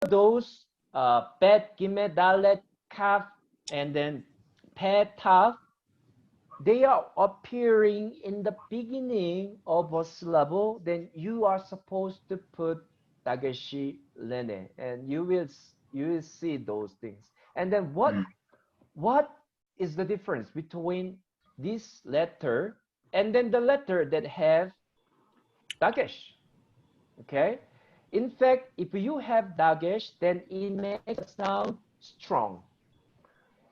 those bet, gimel, dalet, kaf, and then pe, taf, they are appearing in the beginning of a syllable, then you are supposed to put dageshi lene, and you will see those things. And then what is the difference between this letter and then the letter that have dagesh? Okay, in fact, if you have dagesh, then it makes the sound strong.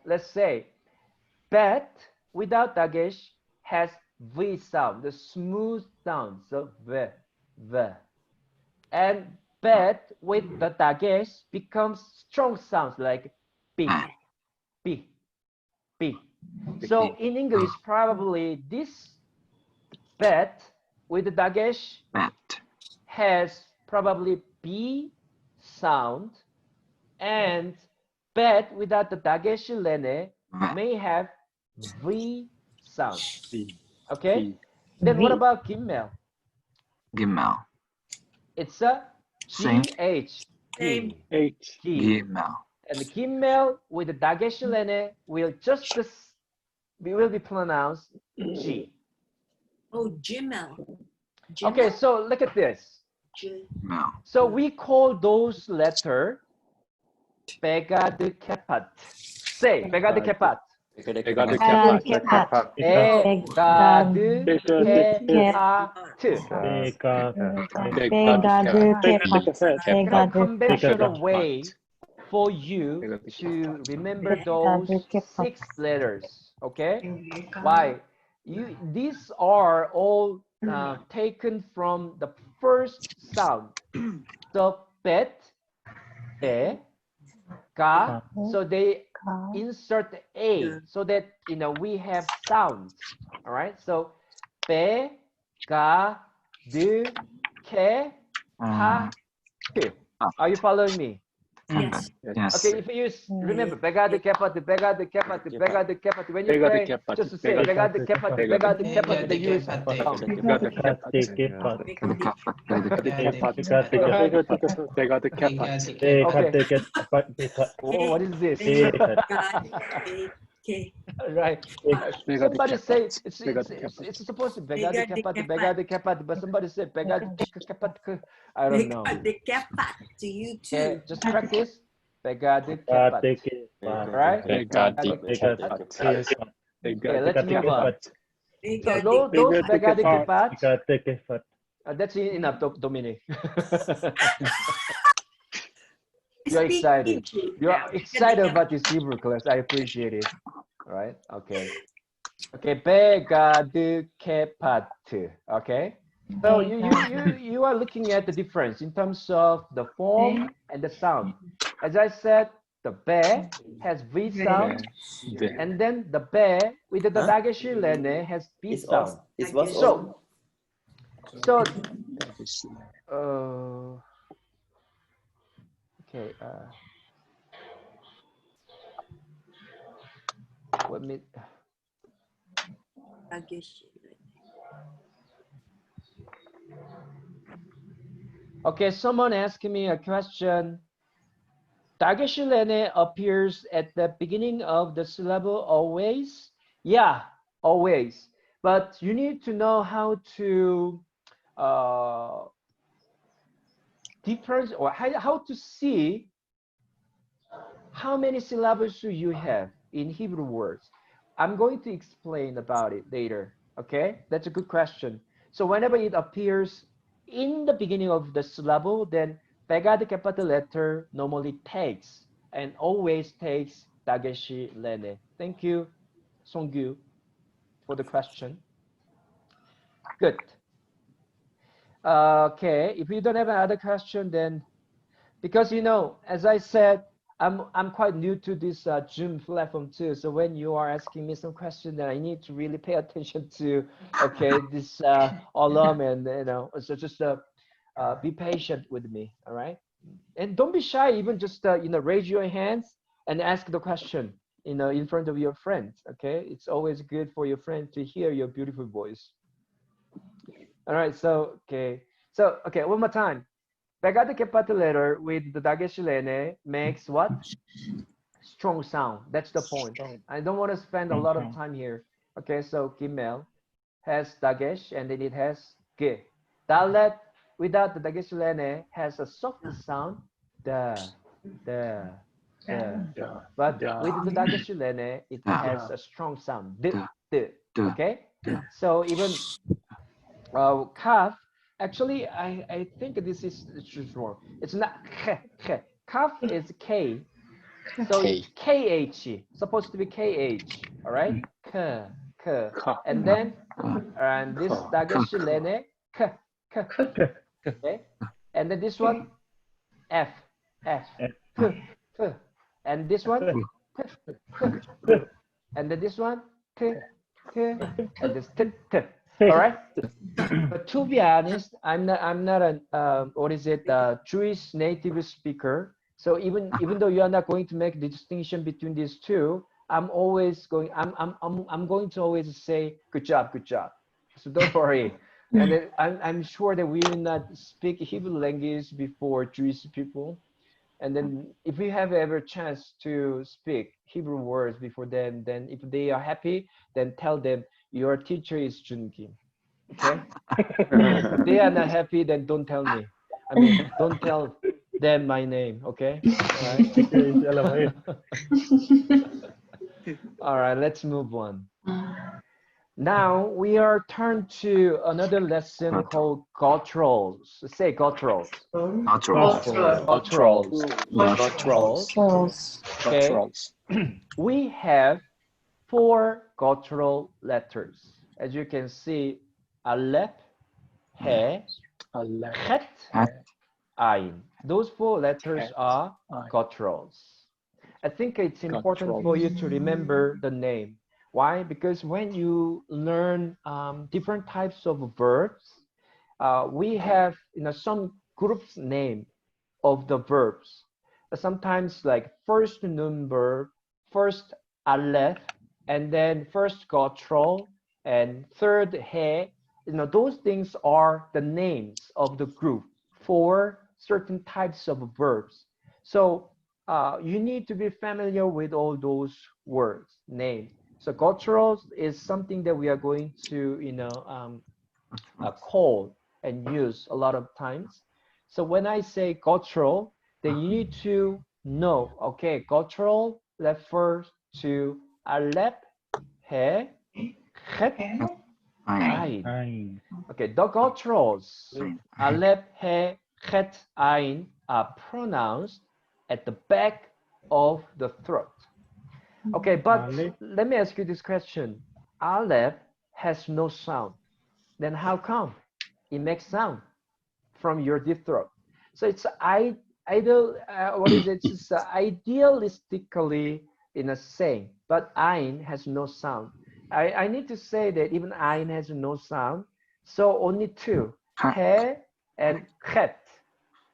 Let's say bet without dagesh has V sound, the smooth sound, so v. And bet with the dagesh becomes strong sounds like b, b, b. So in English, probably this bet with the dagesh has probably B sound, and bet without the dagesh lene may have V sound. Okay? Then what about Gimel? Gimel. It's a Same. GH. Same. Gimel. And the Gimel with the dagesh lene will be pronounced G. Oh, Gmail. Okay, so look at this. Gimel. So we call those letter pega de kepat. Say pega de kepat. Pega de kepat. A conventional way for you to remember those 6 letters. Okay? Why? These are all taken from the first sound. So bet, e, ka. So they insert a so that we have sounds. All right. So be, ga, du, ke, ha, tu. Are you following me? Yes. Okay, if you remember, pegado kepati, pegado kepati, pegado kepati. When you pray, just to say pegado kepati, they use sound. Oh, what is this? Right. Somebody say it's supposed to be pegado kepati, but somebody said pegado kepati. I don't know. To you too. Just practice. Pegado kepat. Right? Okay, let's move on. So those pegado kepat. That's enough, Dominic. You're excited. You're excited about this Hebrew class. I appreciate it. All right. Okay. Okay. Pegado kepat. Okay. So you are looking at the difference in terms of the form and the sound. As I said, the be has V sound, and then the be with the dagesh lene has B sound. So okay. Let me. Okay, someone asking me a question. Dagesh lene appears at the beginning of the syllable always? Yeah, always. But you need to know how to difference or how to see how many syllables you have in Hebrew words. I'm going to explain about it later. Okay, that's a good question. So whenever it appears in the beginning of the syllable, then pegado kepat letter normally takes and always takes dageshi lene. Thank you, Songyu, for the question. Good. Okay, if you don't have another question, then because as I said, I'm quite new to this Zoom platform too. So when you are asking me some question, then I need to really pay attention to this olam, and so just be patient with me. All right, and don't be shy. Even just raise your hands and ask the question. In front of your friends. Okay, it's always good for your friend to hear your beautiful voice. All right, so okay, one more time. Pegado capital letter with the dagesh makes what? Strong sound. That's the point. I don't want to spend a lot of time here. Okay, so Gimel has dagesh and then it has ge. Dalet without the dagesh has a soft sound, da, da, da. But with the dagesh it has a strong sound, d, d. Okay, so even kaf. Actually, I think this is wrong. It's not kh, kh. Kaf is k. So it's KH, supposed to be KH, all right? K, K. And then, and this dagesh lene, K, K, okay? And then this one, F, F, P, P. And this one, P, P, P. And then this one, T, T. And this T, T. All right? But to be honest, I'm not a, what is it, Jewish native speaker. So even though you are not going to make the distinction between these two, I'm going to always say good job. So don't worry. And then I'm sure that we will not speak Hebrew language before Jewish people. And then if we have ever chance to speak Hebrew words before them, then if they are happy, then tell them your teacher is Junkim. Okay? If they are not happy, then don't tell me. I mean, don't tell them my name, okay? All right. All right, let's move on. Now we are turned to another lesson called gutturals. Say gutturals. Okay. We have 4 guttural letters. As you can see, aleph, he, chet, ayin. Those 4 letters are gutturals. I think it's important for you to remember the name. Why? Because when you learn different types of verbs, we have some groups name of the verbs. Sometimes like first noun verb, first aleph, and then first guttural, and third he. Those things are the names of the group for certain types of verbs. So you need to be familiar with all those words, name. So gutturals is something that we are going to, call and use a lot of times. So when I say guttural, then you need to know, okay, guttural refers to aleph, he, chet, ayin. Okay, the gutturals, aleph, he, chet, ayin are pronounced at the back of the throat. Okay, but let me ask you this question. Aleph has no sound. Then how come it makes sound from your deep throat? So it's It's idealistically in a saying, but ayin has no sound. I need to say that even ayin has no sound. So only 2, he and chet.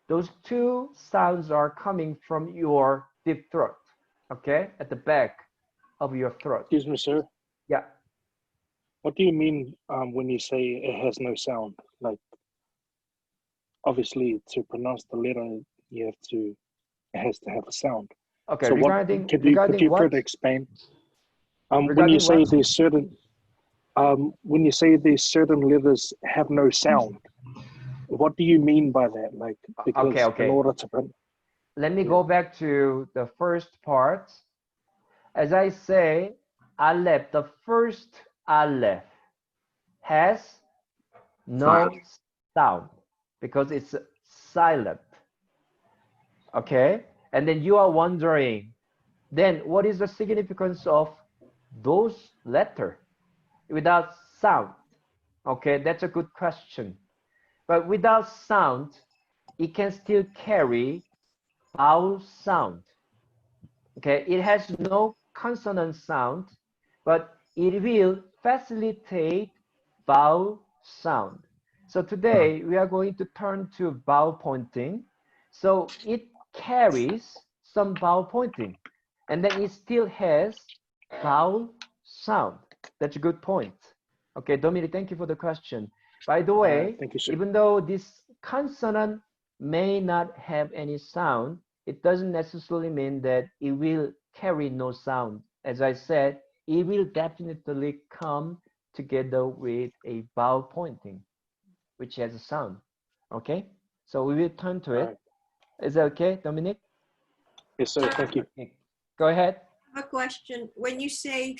Those 2 sounds are coming from your deep throat. Okay, at the back of your throat. Excuse me, sir. Yeah. What do you mean when you say it has no sound? Like, obviously, to pronounce the letter, it has to have a sound. Okay. So could you further explain? When you say there's certain letters have no sound, what do you mean by that? Like, because okay. in order to let me go back to the first part. As I say, aleph, the first aleph has no sound because it's silent. Okay, and then you are wondering, then what is the significance of those letters without sound? Okay, that's a good question. But without sound, it can still carry vowel sound. Okay, it has no consonant sound, but it will facilitate vowel sound. So today we are going to turn to vowel pointing. So it carries some vowel pointing, and then it still has vowel sound. That's a good point. Okay, Dominic, thank you for the question. By the way, thank you, sir. even though this consonant may not have any sound, it doesn't necessarily mean that it will carry no sound. As I said, it will definitely come together with a vowel pointing, which has a sound. Okay, so we will turn to it. Is that okay, Dominic? Yes, sir. Thank you. Okay. Go ahead. I have a question. When you say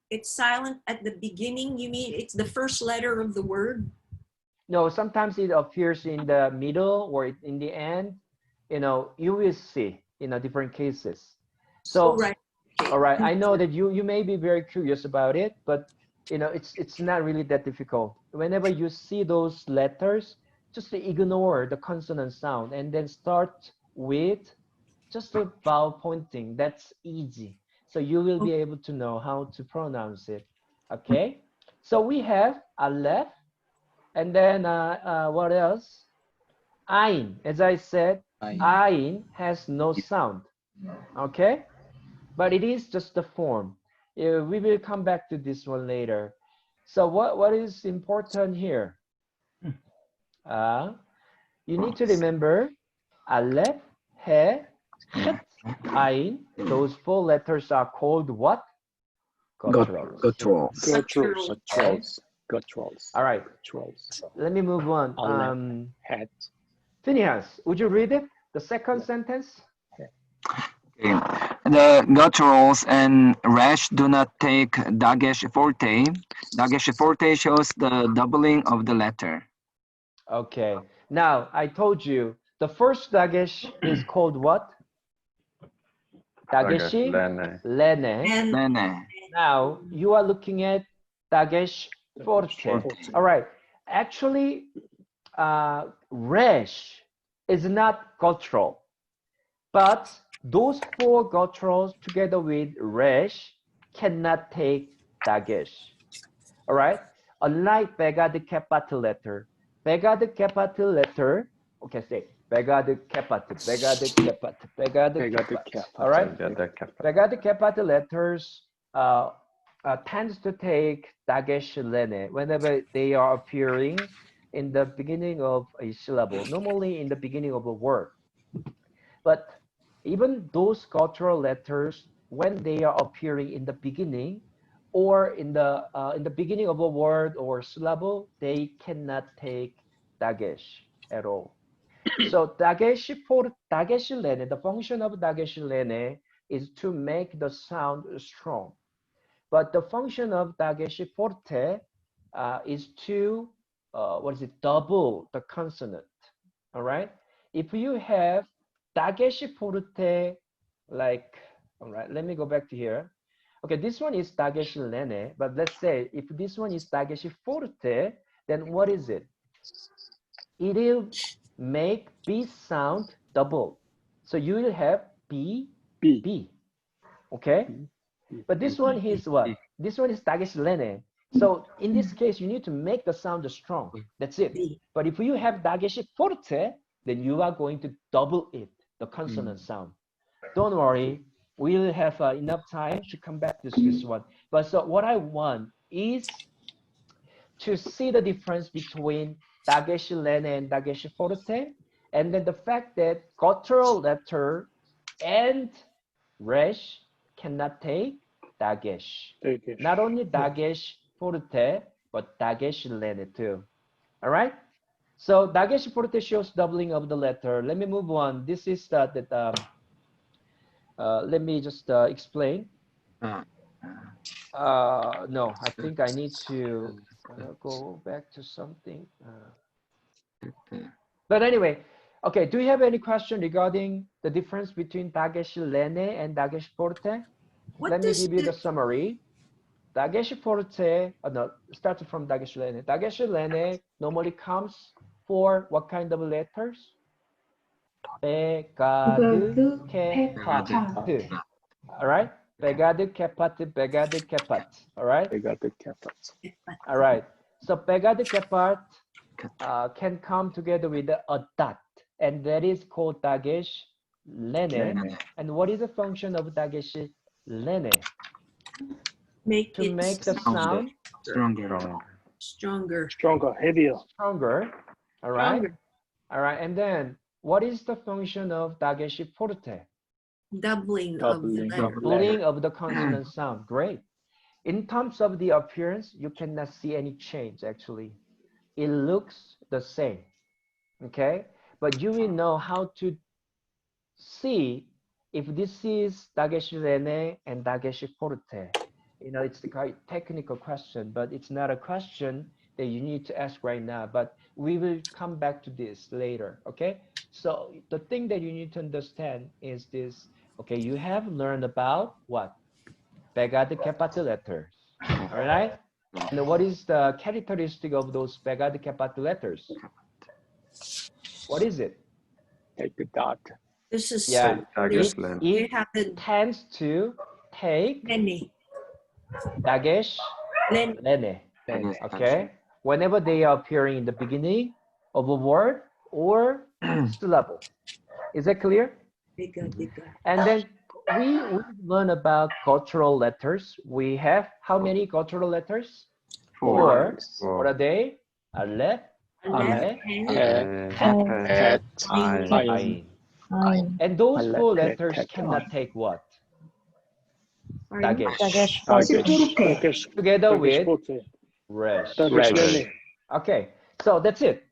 it's silent at the beginning, you mean it's the first letter of the word? No, sometimes it appears in the middle or in the end. You know, you will see in different cases. So, right. Okay. all right, I know that you may be very curious about it, but you know, it's not really that difficult. Whenever you see those letters, just ignore the consonant sound and then start with just a vowel pointing. That's easy. So you will be able to know how to pronounce it. Okay. So we have Aleph, and then what else? Ain. As I said, Ain has no sound. Okay. But it is just the form. We will come back to this one later. So what is important here? You need to remember Aleph, He, Chet, Ain. Those four letters are called what? Gutturals. Gutturals. Gutturals. All right. Gutturals. Let me move on. Aleph, Het. Phineas, would you read it? The second sentence? Okay. The gutturals and resh do not take dagesh forte. Dagesh forte shows the doubling of the letter. Okay. Now, I told you, the first dagesh is called what? Dageshi Lene. And Lene. Now, you are looking at dagesh forte. All right. Actually, resh is not guttural, but those four gutturals together with resh cannot take dagesh. All right. Unlike begad capital letter, begad capital letter. Okay, say begad capital, begad capital, begad capital. All right. Begad capital letters tends to take dagesh lene whenever they are appearing in the beginning of a syllable, normally in the beginning of a word. But even those guttural letters, when they are appearing in the beginning or in the beginning of a word or syllable, they cannot take dagesh at all. So dagesh for dagesh lene, the function of dagesh lene is to make the sound strong. But the function of dagesh forte is to double the consonant. All right. If you have dagesh forte, like, all right, let me go back to here. Okay, this one is dagesh lene, but let's say if this one is dagesh forte, then what is it? It will make B sound double. So you will have B, B. Okay? But this one is what? This one is dagesh lene. So in this case, you need to make the sound strong. That's it. But if you have dagesh forte, then you are going to double it, the consonant sound. Don't worry, we'll have enough time to come back to this one. But so what I want is to see the difference between dagesh lene and dagesh forte, and then the fact that guttural letter and resh cannot take dagesh. Not only dagesh forte, but dagesh lene too. All right. So dagesh forte shows doubling of the letter. Let me move on. This is let me just explain. No, I think I need to go back to something. But anyway, okay. Do you have any question regarding the difference between dagesh lene and dagesh forte? Let me give you the summary. Dagesh forte, no, starting from dagesh lene. Dagesh lene normally comes for what kind of letters? Begad, kepat. All right. Begad, kepat, begad, kepat. All right. All right. So begad, kepat can come together with a dot, and that is called dagesh lene. And what is the function of dagesh lene? To make the sound stronger. Stronger, heavier. stronger. All right. All right, and then what is the function of dageshi forte? Doubling of the Doubling. letter. Doubling of the consonant sound. Great. In terms of the appearance, you cannot see any change actually. It looks the same. Okay, but you will know how to see if this is dageshi rene and dageshi forte. You know, it's a quite technical question, but it's not a question that you need to ask right now. But we will come back to this later. Okay, so the thing that you need to understand is this. Okay, you have learned about what? Pegado capital letters. All right. And what is the characteristic of those pegado capital letters? What is it? Take the dot. This is Yeah, Dagesh it, Lene. you it have the tends to take Lene. dagesh Lene. lene. Okay. Whenever they are appearing in the beginning of a word or syllable. Is that clear? Bigger, bigger. And then we learn about cultural letters. We have how many cultural letters? Four. What are they? Ale, Left ame, hand. pet, Ayin. ayin. And those Ale, four pet, letters pet, cannot take what? Pardon? Dagesh. Dagesh. Together Dagesh with forte. resh. Dagesh lene. Okay, so that's it.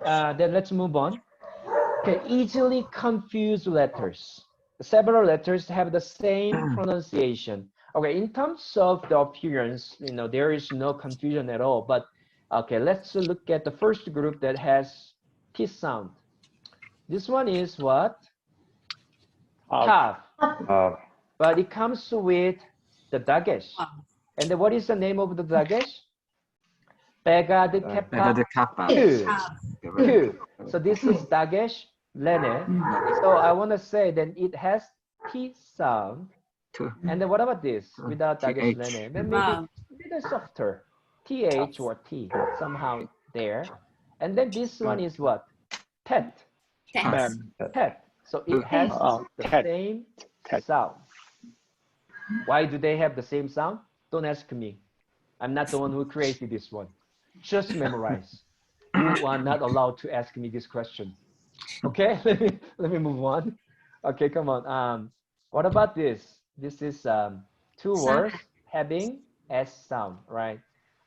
Then let's move on. Okay, easily confused letters. Several letters have the same pronunciation. Okay, in terms of the appearance, you know, there is no confusion at all. But okay, let's look at the first group that has T sound. This one is what? Kav. But it comes with the dagesh. And then what is the name of the dagesh? Pegado kappa. Q. So this is dagesh lene. So I want to say that it has T sound. And then what about this without dagesh lene? Then maybe a little softer. TH or T somehow there. And then this one is what? Pet. Test. Pet. So it has the tet. same Tet. sound. Why do they have the same sound? Don't ask me. I'm not the one who created this one. Just memorize. You are not allowed to ask me this question. Okay, let me move on. Okay, come on. What about this? This is two words having S sound, right?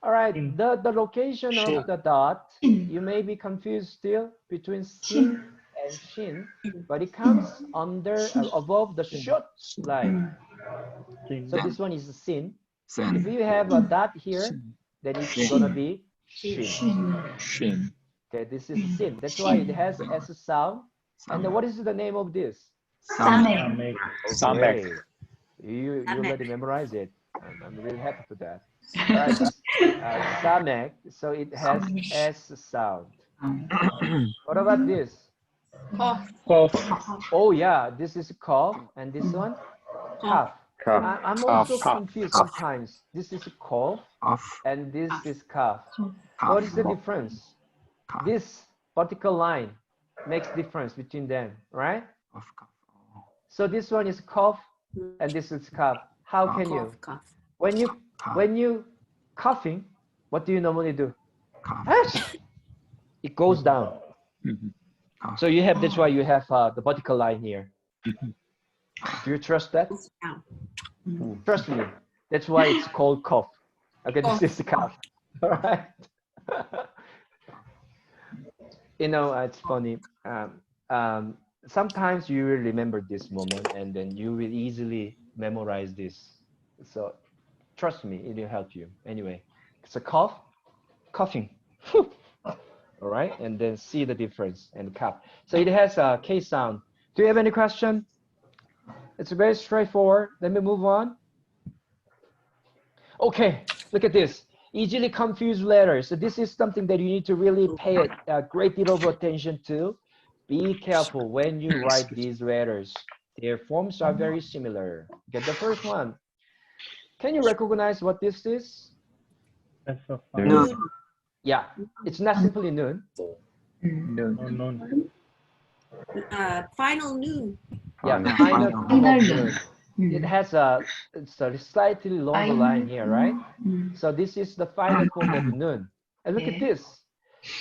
All right, the location of the dot, you may be confused still between sin and shin, but it comes under above the short line. So this one is sin. If you have a dot here, then it's gonna be shin. Okay, this is sin. That's why it has S sound. And then what is the name of this? Samek. Okay. You already memorize it. I'm really happy for that. All right, samek. So it has S sound. What about this? Cough. Oh yeah, this is cough, and this one cough. I'm also confused sometimes. This is cough, and this is cough. What is the difference? This vertical line makes difference between them, right? So this one is cough, and this is cough. How can you? Cough. When you coughing, what do you normally do? It goes down. So you have, that's why you have the vertical line here. Do you trust that? Trust me. That's why it's called cough. Okay, this is the cough. All right. You know, it's funny. Sometimes you will remember this moment, and then you will easily memorize this. So trust me, it will help you. Anyway, it's a cough, coughing. All right, and then see the difference and cough. So it has a K sound. Do you have any question? It's very straightforward. Let me move on. Okay, look at this. Easily confused letters. So this is something that you need to really pay a great deal of attention to. Be careful when you write these letters. Their forms are very similar. Get the first one. Can you recognize what this is? Noon. Yeah, it's not simply noon. Final noon. Yeah, final form of noon. It has it's a slightly longer line here, right? So this is the final form of noon. And look at this.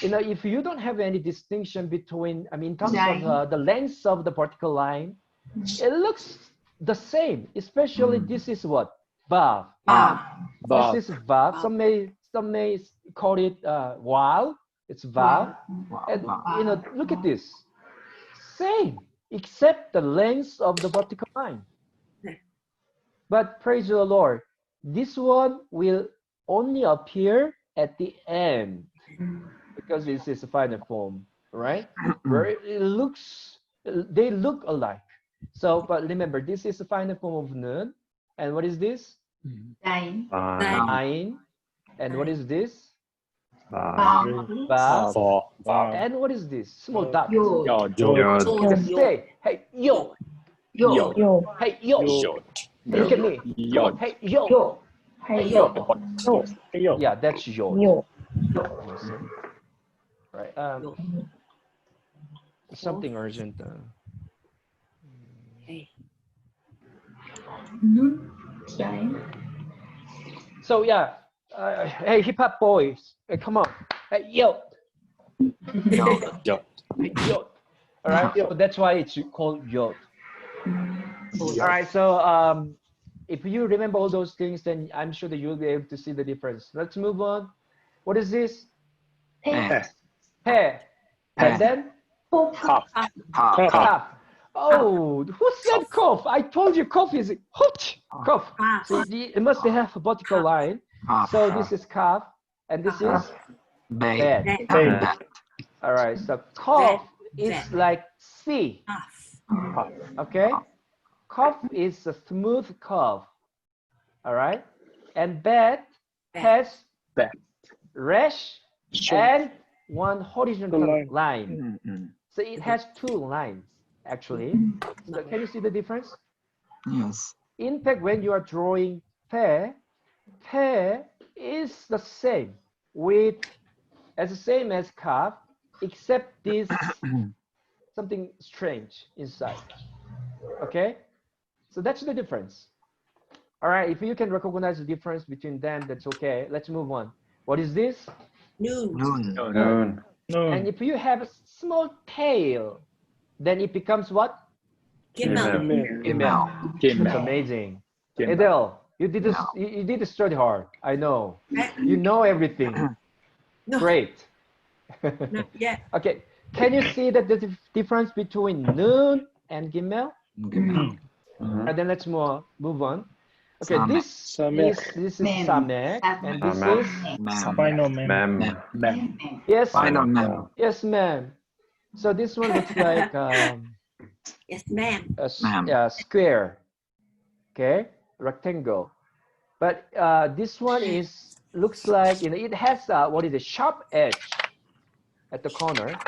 You know, if you don't have any distinction between, I mean, in terms of the length of the vertical line, it looks the same. Especially this is what? Vav. Vav. This is vav. Some may call it while. It's vav. And you know, look at this. Same, except the length of the vertical line. But praise the Lord, this one will only appear at the end because this is a final form, right? Where it looks, they look alike. So, but remember, this is the final form of nun. And what is this? Ain. And what is this? Vav. Vav. And what is this? Small dot. Yod. Say, hey, yo. Hey, yo. Yod. Look at me. Yod. Hey, yo. Yod. Yeah, that's yo. Right. Something urgent. So yeah, hey, hip hop boys, hey, come on, hey, yo. Yod. Hey, yo. All right, so that's why it's called yod. All right, so if you remember all those things, then I'm sure that you'll be able to see the difference. Let's move on. What is this? Hair. And then cough. Oh, who said cough? I told you cough is cough. So it must have a vertical line. So this is cough, and this is bed. All right, so cough is like C. Okay, cough is a smooth curve. All right, and bed has rash and one horizontal line. So it has two lines actually. So can you see the difference? Yes. In fact, when you are drawing pear is the same with as the same as calf, except this something strange inside. Okay, so that's the difference. All right, if you can recognize the difference between them, that's okay. Let's move on. What is this? Noon. And if you have a small tail, then it becomes what? Gimel. It's amazing. Adele, you did this. You did study hard. I know. You know everything. Great. Okay. Can you see that the difference between noon and gimel? And then let's move on. Okay, this is samek, and this is Final mem. yes, Final mem. yes, ma'am. So this one looks like yes, ma'am. a square, okay, rectangle. But this one looks like, you know, it has what is a sharp edge at the corner,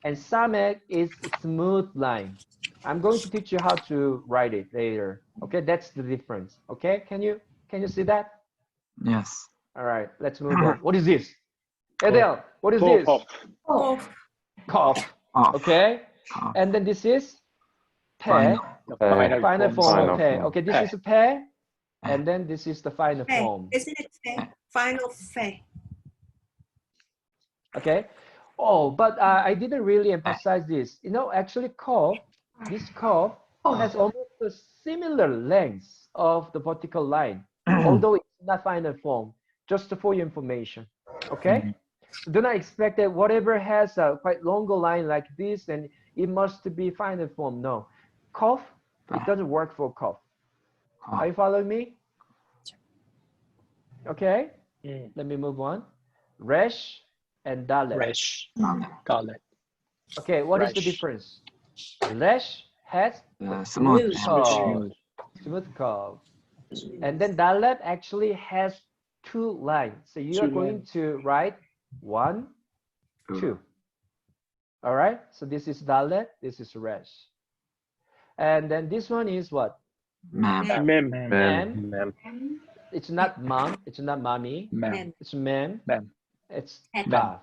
and samek is smooth line. I'm going to teach you how to write it later. Okay, that's the difference. Okay, can you see that? Yes. All right, let's move on. What is this? Adele, what is this? Cough. Okay, and then this is pear. Final form of pear. Okay, this is a pear, and then this is the final form. Isn't it fe? Final fe. Okay. Oh, but I didn't really emphasize this. You know, actually, this curve has almost a similar length of the vertical line, although it's not final form. Just for your information. Okay. So do not expect that whatever has a quite longer line like this, and it must be final form. No, curve, it doesn't work for curve. Are you following me? Okay. Let me move on. Resh and dalet. Resh. Dalet. Okay, what is the difference? Resh has Smooth. smooth curve, and then dalet actually has two lines. So you are going to write 1, 2. All right. So this is dalet. This is resh, and then this one is what? Mem. It's not mom. It's not mommy. It's mem. It's taf.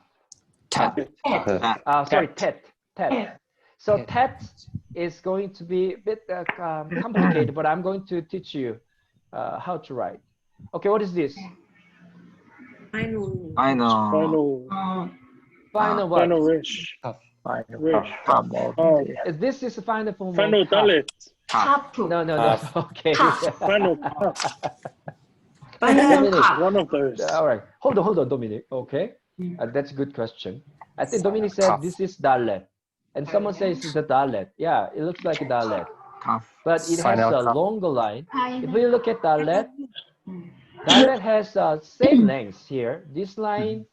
Sorry, tet. So tet is going to be a bit complicated, but I'm going to teach you how to write. Okay, what is this? Final. Final what? Final Rish. Final Rish. Kaf. Oh, This is the final form final of kaf. Dalit. Kaf. No. Okay. Final Kaf. Final Dominic. One of those. All right. Hold on, Dominic. Okay. That's a good question. I think Dominic said this is Dalet. And someone says it's the Dalet. Yeah, it looks like a Dalet. Kaf. But it has Final a Kaf. longer line. If we look at Dalet, Dalet has same length here. This line,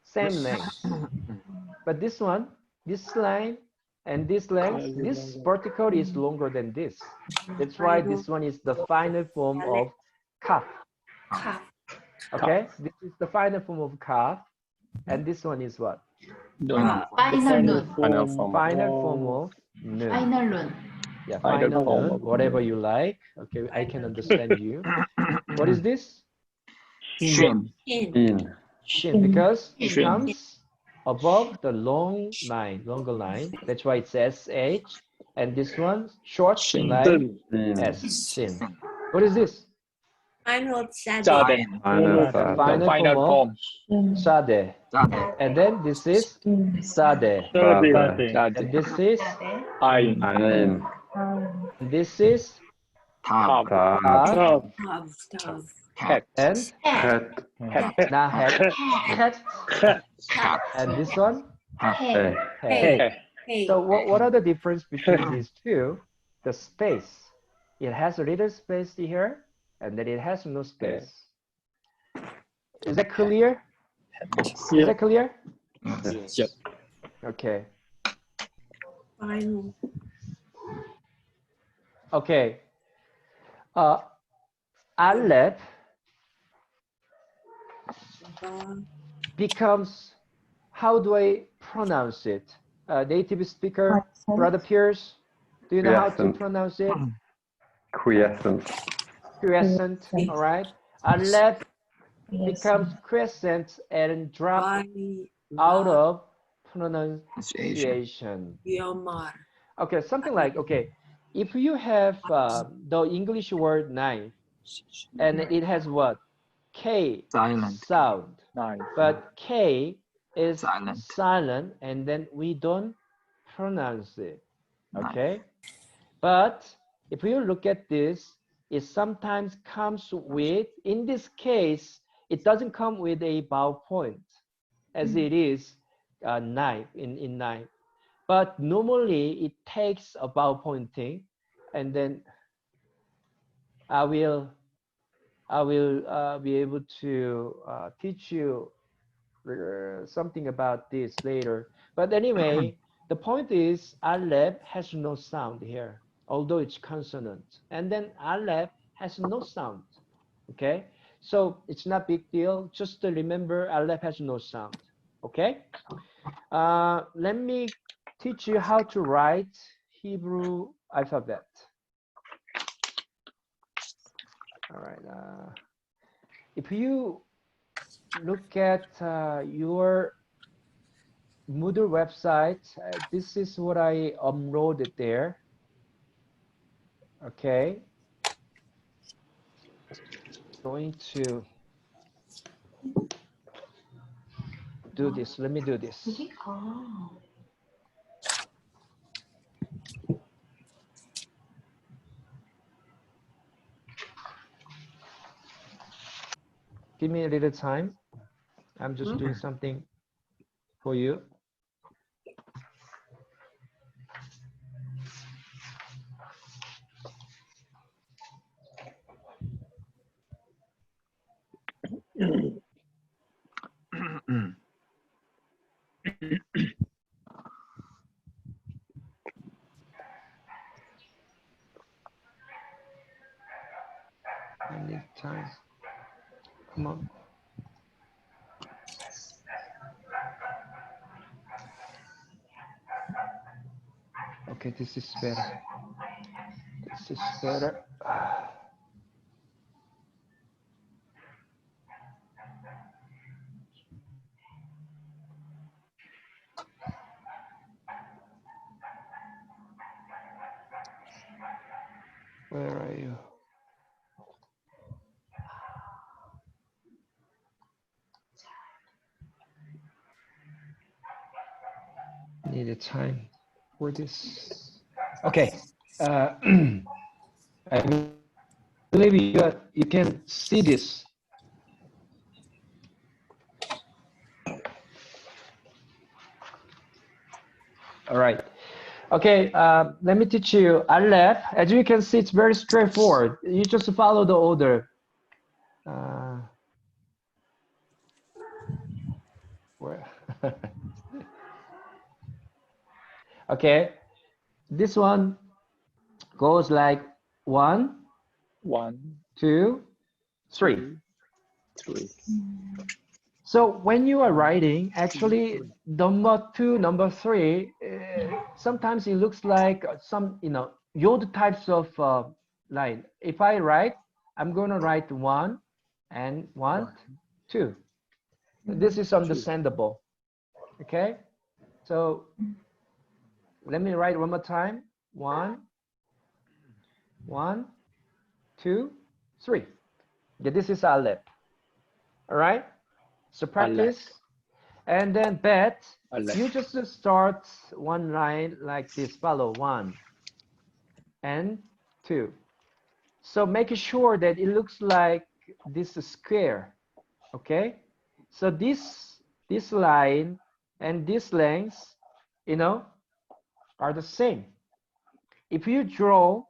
same length. But this one, this line, and this length, this vertical is longer than this. That's why this one is the final form of kaf. Okay, this is the final form of kaf, and this one is what? Nun. Final Final form. form. Final form of nun. Final nun. Yeah, Final final form nun, of whatever nun. you like. Okay, I can understand you. What is this? Shin. In. Shin, because it Shin. comes above the longer line. That's why it says H. And this one, short Shin. line, In. S. Shin. What is this? Final Sade. Sade. The final Final form form. of Sade. Sade. And then this is Sade. Sade. And this is, Ain. Ain. and this is Tab. Tab. Tav, Tav. Cat. and Het. Nahet, Het. Cat. And this one, Hey. He. Hey. So what are the difference between these two? The space. It has a little space here, and then it has no space. Is that clear? Is that clear? Yep. Okay. Final. Okay. Aleph becomes, how do I pronounce it? Native speaker, Brother Pierce, do you know how to Quiescent. pronounce it? Quiescent. Crescent, all right. Aleph becomes crescent and drop out of pronunciation. Yomar. Okay, something like, okay, if you have the English word knife, and it has what? K Silent. sound, Nine. but K is Silent. silent, and then we don't pronounce it, okay? But if you look at this, it sometimes comes with, in this case, it doesn't come with a vowel point, as it is knife, in knife. But normally it takes a vowel pointing, and then I will be able to teach you something about this later. But anyway, the point is Aleph has no sound here, although it's consonant. And then Aleph has no sound, okay? So it's not big deal. Just to remember, Aleph has no sound, okay? Let me teach you how to write Hebrew alphabet. All right. If you look at your Moodle website, this is what I uploaded there. Okay. Going to do this. Let me do this. Give me a little time. I'm just doing something for you. I need time. Come on. Okay, this is better. This is better. Where are you? the time for this. Okay. I believe you can see this. All right. Okay, let me teach you Aleph. As you can see, it's very straightforward. You just follow the order. Where? Okay, this one goes like 1, 1, 2, 3. 2, 3. So when you are writing, actually, number 2, number 3, sometimes it looks like some, yod types of line. If I write, I'm going to write 1 and 1, 2. This is understandable. Okay, so let me write one more time. 1, 1, 2, 3. Yeah, this is Aleph. All right. So practice, and then bet. You just start one line like this. Follow 1 and 2. So make sure that it looks like this square. Okay. So this line and this length, are the same. If you draw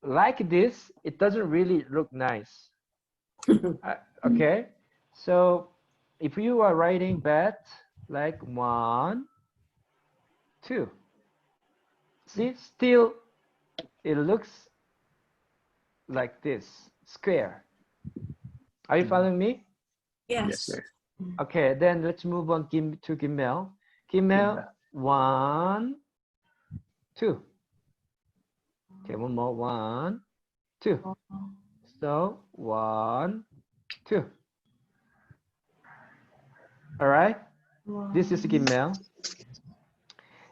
like this, it doesn't really look nice. Okay, so if you are writing bet like 1, 2, see, still it looks like this square. Are you following me? Yes. Okay, then let's move on to Gimel. Gimel 1, 2. Okay, one more. 1, 2. So 1, 2. All right. This is Gimel.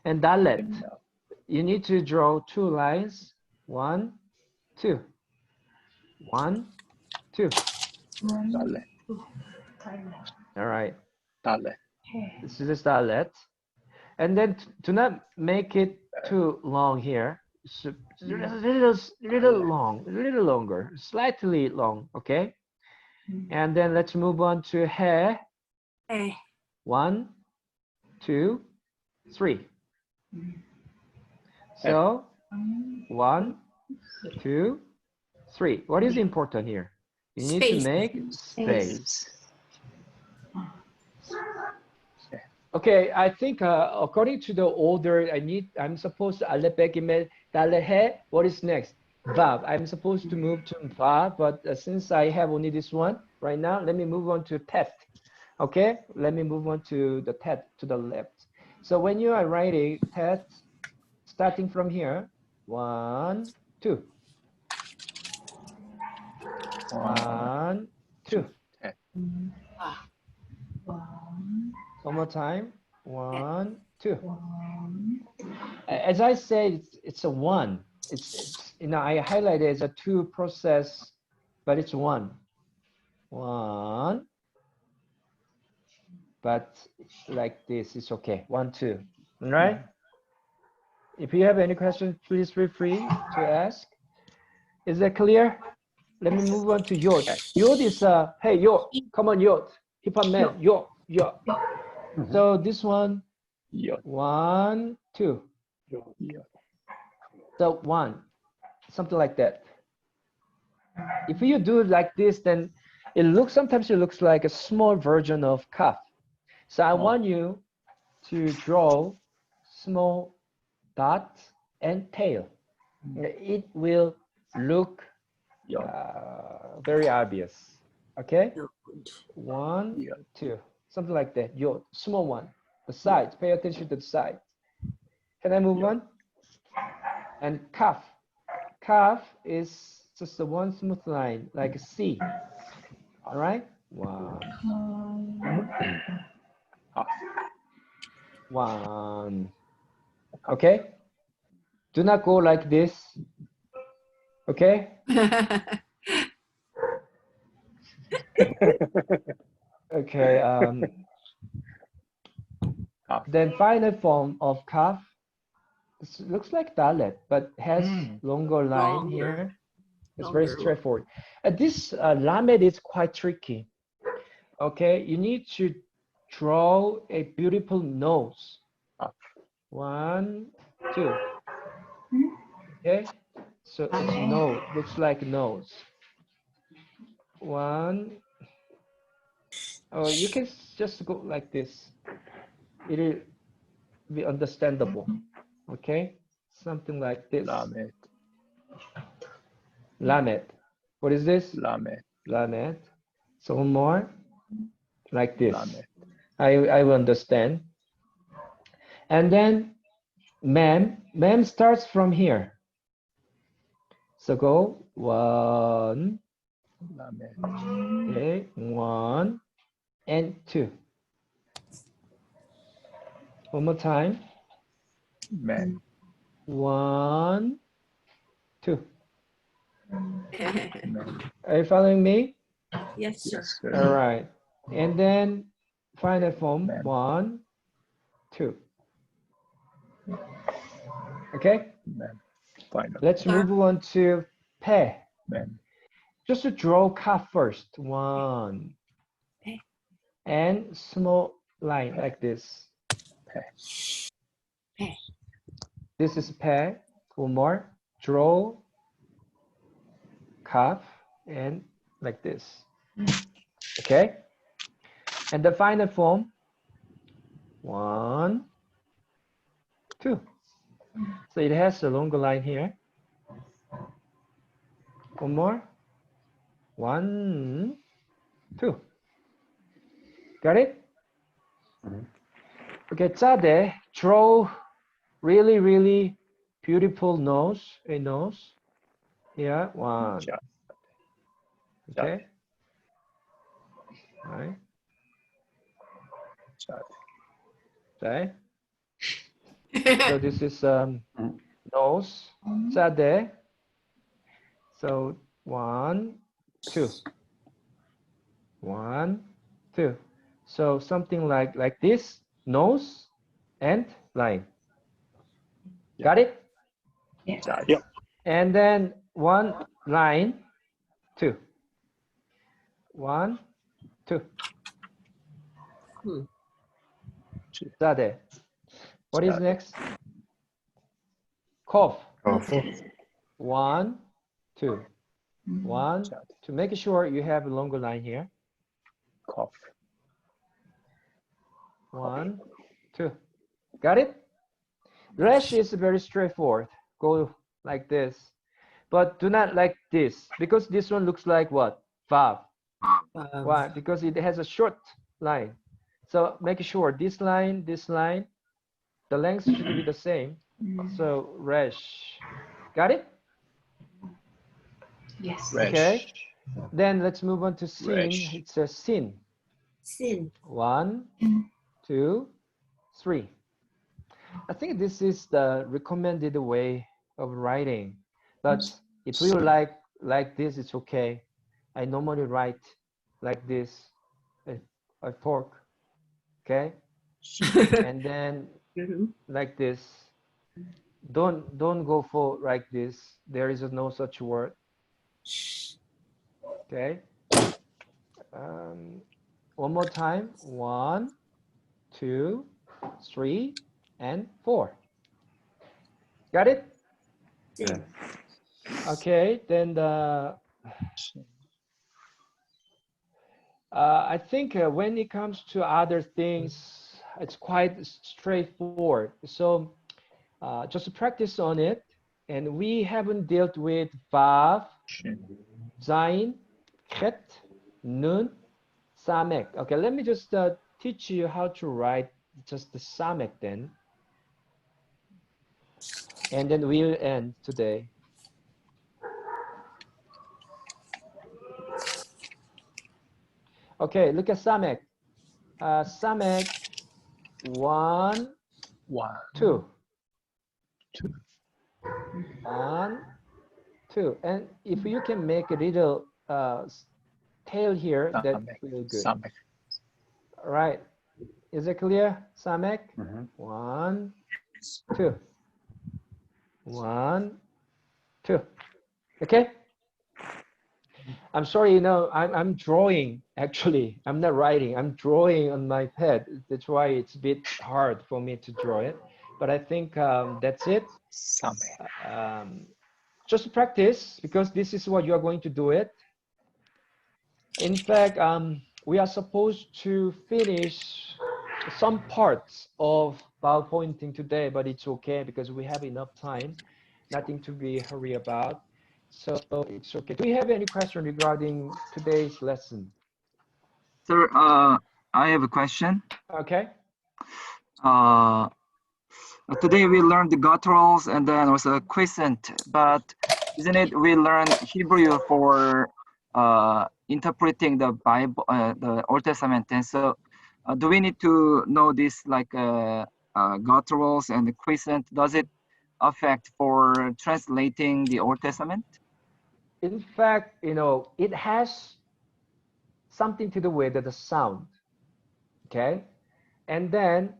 And Dalet. You need to draw 2 lines. 1, 2. 1, 2. All right. This is Dalet. And then do not make it too long here. So little longer, slightly long. Okay. And then let's move on to He. 1, 2, 3. So 1, 2, 3. What is important here? You need to make space. Okay, I think according to the order, I'm supposed to Aleph, Gimel, Dalet, He. What is next? Vav. I'm supposed to move to Vav, but since I have only this one right now, let me move on to Tet. Okay, let me move on to the Tet to the left. So when you are writing Tet, starting from here, 1, 2. 1, 2. One more time. 1, 2. As I said, it's a 1. It's I highlighted it as a 2 process, but it's 1. 1. But like this, it's okay. 1, 2. All right. If you have any questions, please feel free to ask. Is that clear? Let me move on to Yod. Yod is hey Yod, come on Yod, hip hop man, Yod. So this one, 1, 2. So 1, something like that. If you do it like this, then sometimes it looks like a small version of Kaf. So I want you to draw small dot and tail. It will look very obvious. Okay, 1, 2, something like that. Your small one, the sides. Pay attention to the sides. Can I move on? And Kaf. Kaf is just the one smooth line, like a C. All right. 1. 1. Okay. Do not go like this. Okay. Okay. Then final form of kaf. This looks like dalet, but has longer line Longer. here. It's very Longer. straightforward. This lamed is quite tricky. Okay, you need to draw a beautiful nose. 1, 2. Okay, so it's nose, looks like nose. 1. Oh, you can just go like this. It'll be understandable. Okay, something like this. Lamed. Lamed. What is this? Lamed. Lamed. So more like this. Lamed. I will understand. And then mem. Mem starts from here. So go 1. Lamed. Okay, 1 and 2. One more time. Mem. 1, 2. Mem. Are you following me? Yes, sir. Yes, sir. All right. And then final form Mem. 1, 2. Okay. Mem. Final. Let's move on to pe. Mem. Just to draw kaf first. 1. Pe. And small line like this. Pe. Pe. This is pe. One more. Draw kaf and like this. Okay. And the final form 1, 2. So it has a longer line here. One more. 1, 2. Got it? Okay, Zade, draw really beautiful nose, a nose. Here, 1. Ja. Okay. All right. Ja. Okay. So this is nose, Zade. So 1, 2. 1, 2. So something like this, nose and line. Got it? Ja. Yep. And then 1 line, 2. 1, 2. Zade. What is next? Cough. Cough. 1, 2. 1, to make sure you have a longer line here. Cough. 1, 2. Got it? Resh is very straightforward. Go like this. But do not like this, because this one looks like what? Vav. Why? Because it has a short line. So make sure this line, the length should be the same. So resh. Got it? Yes. Resh. Okay. Then let's move on to sin. Resh. It's a sin. Sin. 1, 2, 3. I think this is the recommended way of writing. But if you like this, it's okay. I normally write like this, a fork. Okay. And then like this. Don't go for like this. There is no such word. Okay. One more time. 1, 2, 3, and 4. Got it? Sin. Okay. Then I think when it comes to other things, it's quite straightforward. So just practice on it. And we haven't dealt with Vav, Zain, Chet, Nun, Samek. Okay, let me just teach you how to write just the Samek then. And then we'll end today. Okay, look at Samek. Samek 1, 2. 1, 2. And if you can make a little tail here, that will be good. All right. Is it clear, Samek? Mhm. 1, 2. 1, 2. Okay. I'm sorry, you know, I'm drawing actually. I'm not writing. I'm drawing on my pad. That's why it's a bit hard for me to draw it. But I think that's it. Same. Just practice because this is what you are going to do it. In fact, we are supposed to finish some parts of PowerPointing today, but it's okay because we have enough time. Nothing to be hurry about. So it's okay. Do you have any question regarding today's lesson? Sir, I have a question. Okay. Today we learned the gutturals and then also quiescent, but isn't it we learn Hebrew for interpreting the Bible, the Old Testament? And so, do we need to know this like gutturals and the quiescent? Does it affect for translating the Old Testament? In fact, you know, it has something to do with the sound. Okay. And then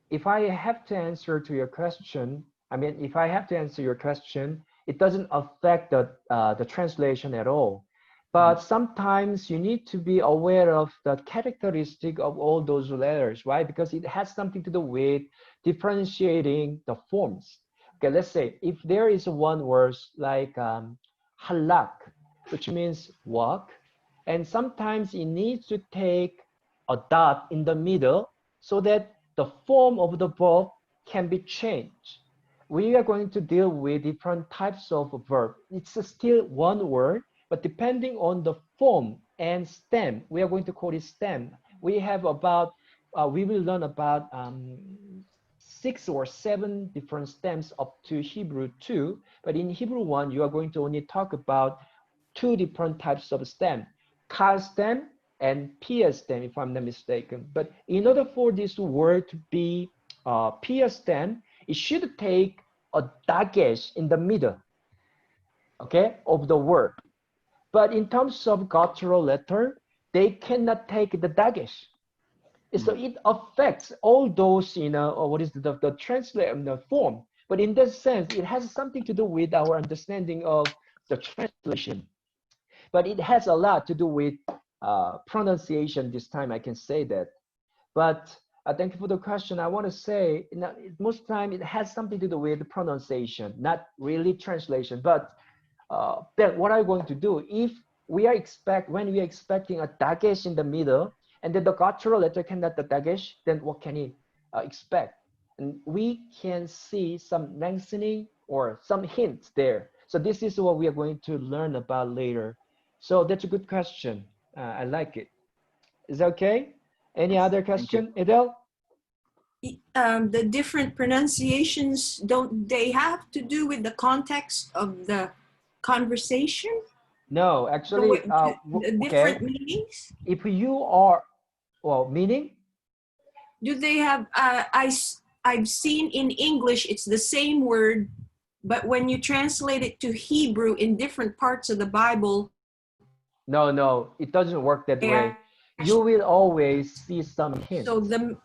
if I have to answer to your question, if I have to answer your question, it doesn't affect the translation at all. But sometimes you need to be aware of the characteristic of all those letters, right? Because it has something to do with differentiating the forms. Okay, let's say if there is one word like halak, which means walk, and sometimes it needs to take a dot in the middle so that the form of the verb can be changed. We are going to deal with different types of verb. It's still one word, but depending on the form and stem, we are going to call it stem. We have about, we will learn about 6 or 7 different stems up to Hebrew 2, but in Hebrew 1, you are going to only talk about 2 different types of stem, Kal stem and Pia stem, if I'm not mistaken. But in order for this word to be Pia stem, it should take a dagesh in the middle, okay, of the word. But in terms of guttural letter, they cannot take the dagesh. So it affects all those, you know, or what is the translate the form. But in that sense, it has something to do with our understanding of the translation. But it has a lot to do with pronunciation this time, I can say that. But thank you for the question. I want to say, you know, most time it has something to do with pronunciation, not really translation. But then what are you going to do if we are when we are expecting a dagesh in the middle, and then the guttural letter cannot the dagesh, then what can he expect? And we can see some lengthening or some hints there. So this is what we are going to learn about later. So that's a good question. I like it. Is that okay? Any other question, Edel? The different pronunciations, don't they have to do with the context of the conversation? No, actually, The different okay. meanings? If you are, well, meaning? Do they have, I've seen in English, it's the same word, but when you translate it to Hebrew in different parts of the Bible, No, it doesn't work that they way. You will always see some hints. so the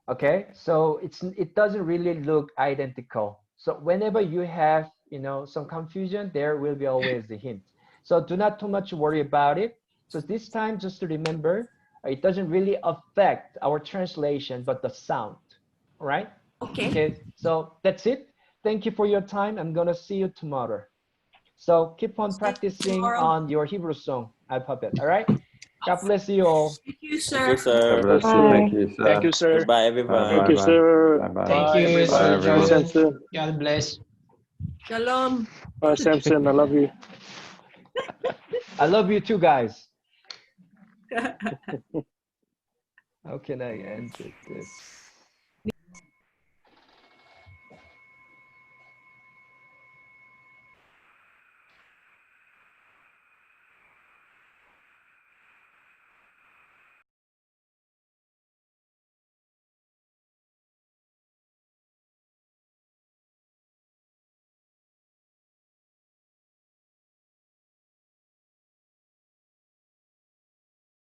Okay, so it doesn't really look identical. So whenever you have, you know, some confusion, there will be always the hint. So do not too much worry about it. So this time, just to remember, it doesn't really affect our translation, but the sound. All right? okay. Okay, so that's it. Thank you for your time. I'm gonna see you tomorrow. So keep on See you practicing tomorrow. on your Hebrew song alphabet. All right? God bless you all. Thank you, sir. Thank you, sir. God bless you. Bye. Thank you, sir. Thank you, sir. Goodbye, everyone. Thank you, sir. Bye bye. Thank Bye, you, everyone. Sir everyone. Bye, John. Samson. God bless. Shalom. Bye, Samson. I love you. I love you too, guys. How can I end this?